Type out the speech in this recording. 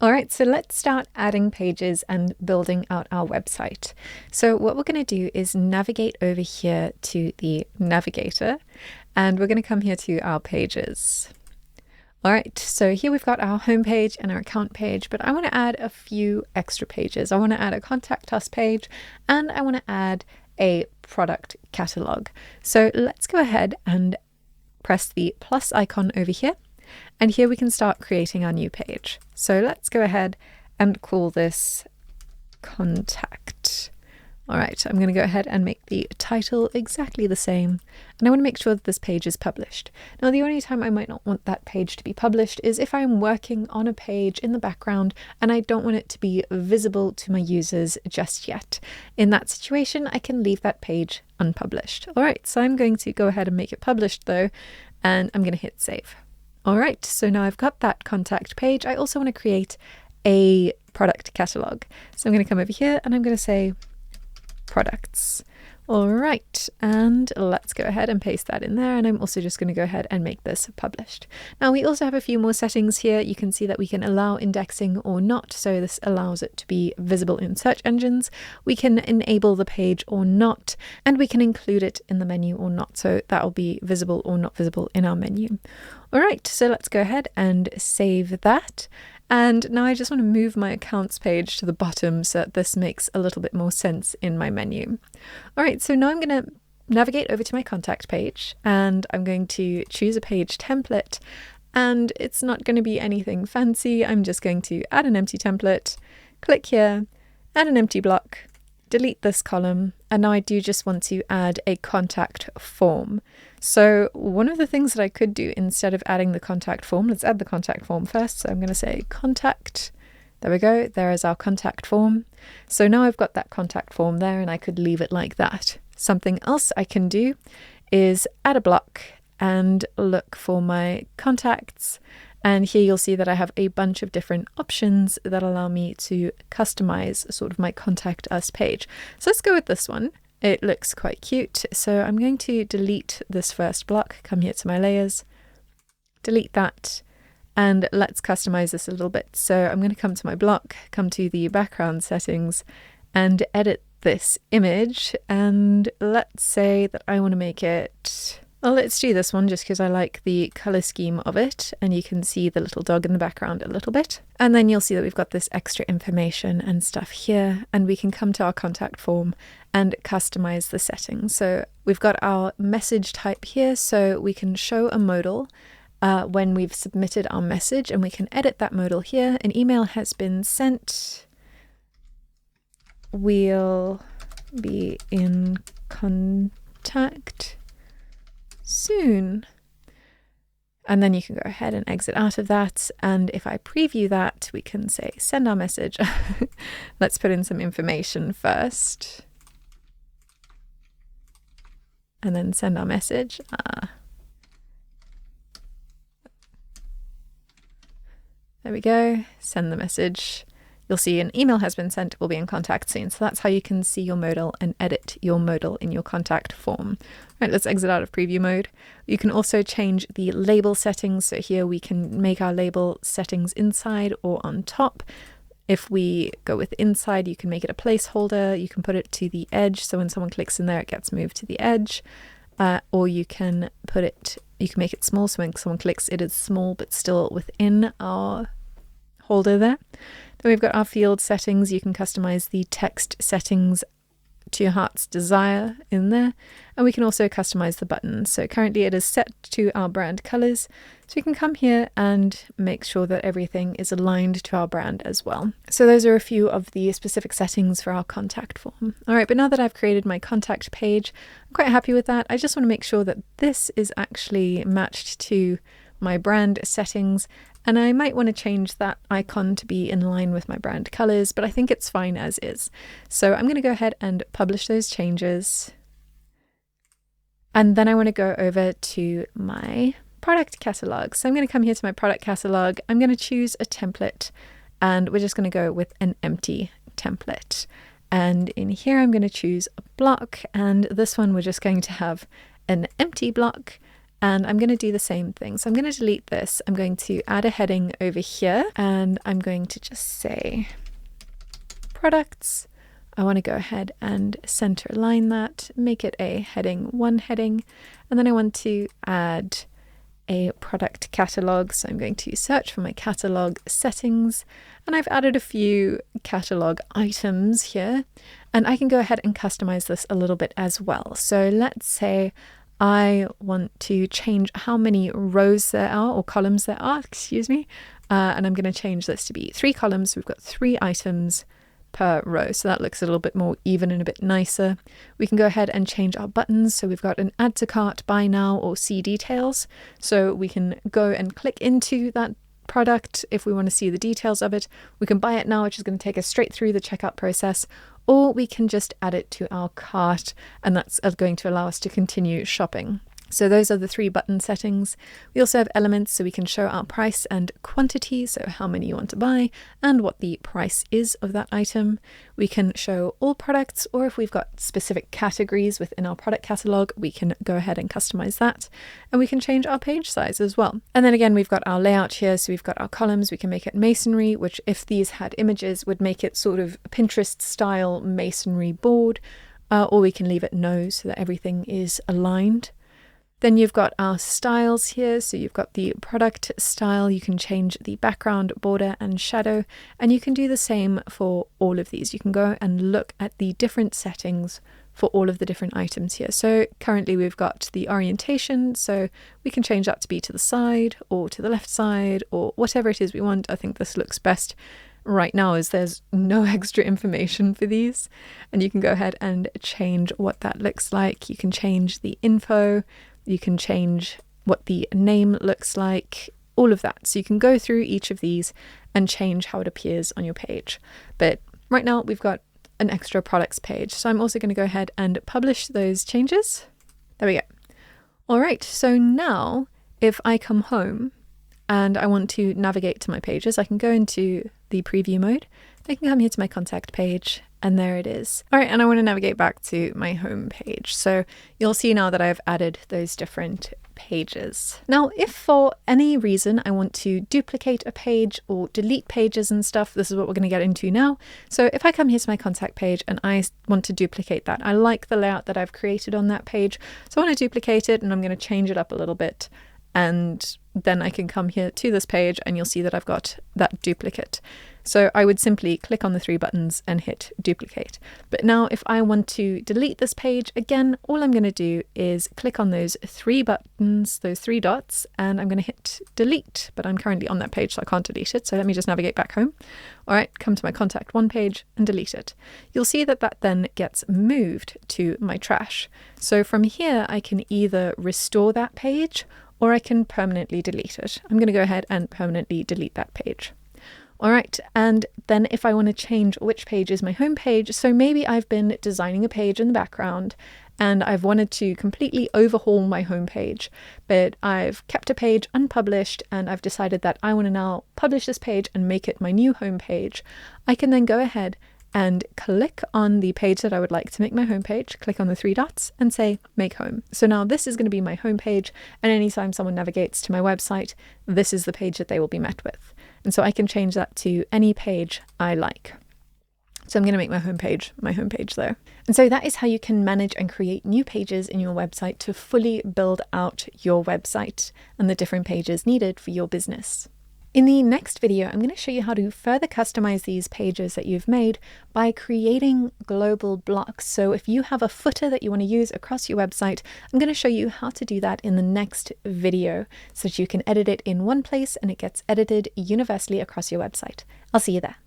All right, so let's start adding pages and building out our website. So what we're going to do is navigate over here to the navigator, and we're going to come here to our pages. All right, so here we've got our home page and our account page, but I want to add a few extra pages. I want to add a contact us page, and I want to add a product catalog. So let's go ahead and press the plus icon over here. And here we can start creating our new page. So let's go ahead and call this contact. All right, I'm going to go ahead and make the title exactly the same. And I want to make sure that this page is published. Now, the only time I might not want that page to be published is if I'm working on a page in the background and I don't want it to be visible to my users just yet. In that situation, I can leave that page unpublished. All right, so I'm going to go ahead and make it published though, and I'm going to hit save. All right, so now I've got that contact page. I also want to create a product catalog. So I'm going to come over here and I'm going to say products. All right, and let's go ahead and paste that in there. And I'm also just going to go ahead and make this published. Now we also have a few more settings here. You can see that we can allow indexing or not. So this allows it to be visible in search engines. We can enable the page or not, and we can include it in the menu or not. So that will be visible or not visible in our menu. All right, so let's go ahead and save that. And now I just want to move my accounts page to the bottom so that this makes a little bit more sense in my menu. All right, so now I'm going to navigate over to my contact page and I'm going to choose a page template, and it's not going to be anything fancy. I'm just going to add an empty template, click here, add an empty block, delete this column, and now I do just want to add a contact form. So one of the things that I could do instead of adding the contact form, let's add the contact form first. So I'm going to say contact. There we go. There is our contact form. So now I've got that contact form there and I could leave it like that. Something else I can do is add a block and look for my contacts. And here you'll see that I have a bunch of different options that allow me to customize sort of my contact us page. So let's go with this one. It looks quite cute. So I'm going to delete this first block, come here to my layers, delete that, and let's customize this a little bit. So I'm going to come to my block, come to the background settings and edit this image. And let's say that I want to make it, well, let's do this one just because I like the color scheme of it, and you can see the little dog in the background a little bit. And then you'll see that we've got this extra information and stuff here, and we can come to our contact form and customize the settings. So we've got our message type here, so we can show a modal when we've submitted our message, and we can edit that modal here. An email has been sent. We'll be in contact soon. And then you can go ahead and exit out of that. And if I preview that, we can say send our message. Let's put in some information first. And then send our message. There we go. Send the message. You'll see an email has been sent, we'll be in contact soon. So that's how you can see your modal and edit your modal in your contact form. Right, let's exit out of preview mode. You can also change the label settings. So here we can make our label settings inside or on top. If we go with inside, you can make it a placeholder. You can put it to the edge. So when someone clicks in there, it gets moved to the edge. Or you can put it, you can make it small. So when someone clicks, it is small, but still within our holder there. Then we've got our field settings. You can customize the text settings to your heart's desire in there. And we can also customize the button. So currently it is set to our brand colors. So we can come here and make sure that everything is aligned to our brand as well. So those are a few of the specific settings for our contact form. All right, but now that I've created my contact page, I'm quite happy with that. I just want to make sure that this is actually matched to my brand settings. And I might want to change that icon to be in line with my brand colors, but I think it's fine as is. So I'm going to go ahead and publish those changes. And then I want to go over to my product catalog. So I'm going to come here to my product catalog. I'm going to choose a template, and we're just going to go with an empty template. And in here, I'm going to choose a block, and this one we're just going to have an empty block. And I'm going to do the same thing. So I'm going to delete this. I'm going to add a heading over here, and I'm going to just say products. I want to go ahead and center align that, make it a heading 1 heading, and then I want to add a product catalog. So I'm going to search for my catalog settings, and I've added a few catalog items here, and I can go ahead and customize this a little bit as well. So let's say I want to change how many rows there are, or columns there are, excuse me, and I'm going to change this to be 3 columns. We've got 3 items per row, so that looks a little bit more even and a bit nicer. We can go ahead and change our buttons. So we've got an add to cart, buy now, or see details. So we can go and click into that product if we want to see the details of it. We can buy it now, which is going to take us straight through the checkout process, or we can just add it to our cart, and that's going to allow us to continue shopping. So those are the 3 button settings. We also have elements, so we can show our price and quantity, so how many you want to buy and what the price is of that item. We can show all products, or if we've got specific categories within our product catalog, we can go ahead and customize that. And we can change our page size as well. And then again, we've got our layout here. So we've got our columns. We can make it masonry, which if these had images would make it sort of Pinterest style masonry board, or we can leave it no so that everything is aligned. Then you've got our styles here. So you've got the product style. You can change the background, border, and shadow. And you can do the same for all of these. You can go and look at the different settings for all of the different items here. So currently we've got the orientation. So we can change that to be to the side or to the left side or whatever it is we want. I think this looks best right now as there's no extra information for these. And you can go ahead and change what that looks like. You can change the info. You can change what the name looks like, all of that. So you can go through each of these and change how it appears on your page. But right now we've got an extra products page. So I'm also going to go ahead and publish those changes. There we go. All right. So now if I come home and I want to navigate to my pages, I can go into the preview mode. I can come here to my contact page, and there it is. All right, and I want to navigate back to my home page. So you'll see now that I've added those different pages. Now, if for any reason I want to duplicate a page or delete pages and stuff, this is what we're going to get into now. So if I come here to my contact page and I want to duplicate that, I like the layout that I've created on that page. So I want to duplicate it, and I'm going to change it up a little bit. And then I can come here to this page and you'll see that I've got that duplicate. So I would simply click on the 3 buttons and hit duplicate. But now if I want to delete this page, again, all I'm going to do is click on those 3 buttons, those 3 dots, and I'm going to hit delete. But I'm currently on that page, so I can't delete it. So let me just navigate back home. All right, come to my contact 1 page and delete it. You'll see that that then gets moved to my trash. So from here, I can either restore that page or I can permanently delete it. I'm going to go ahead and permanently delete that page. All right, and then if I want to change which page is my home page, so maybe I've been designing a page in the background and I've wanted to completely overhaul my home page, but I've kept a page unpublished and I've decided that I want to now publish this page and make it my new home page. I can then go ahead and click on the page that I would like to make my home page, click on the 3 dots and say make home. So now this is going to be my home page, and anytime someone navigates to my website, this is the page that they will be met with. And so I can change that to any page I like. So I'm going to make my home page there. And so that is how you can manage and create new pages in your website to fully build out your website and the different pages needed for your business. In the next video, I'm going to show you how to further customize these pages that you've made by creating global blocks. So if you have a footer that you want to use across your website, I'm going to show you how to do that in the next video so that you can edit it in one place and it gets edited universally across your website. I'll see you there.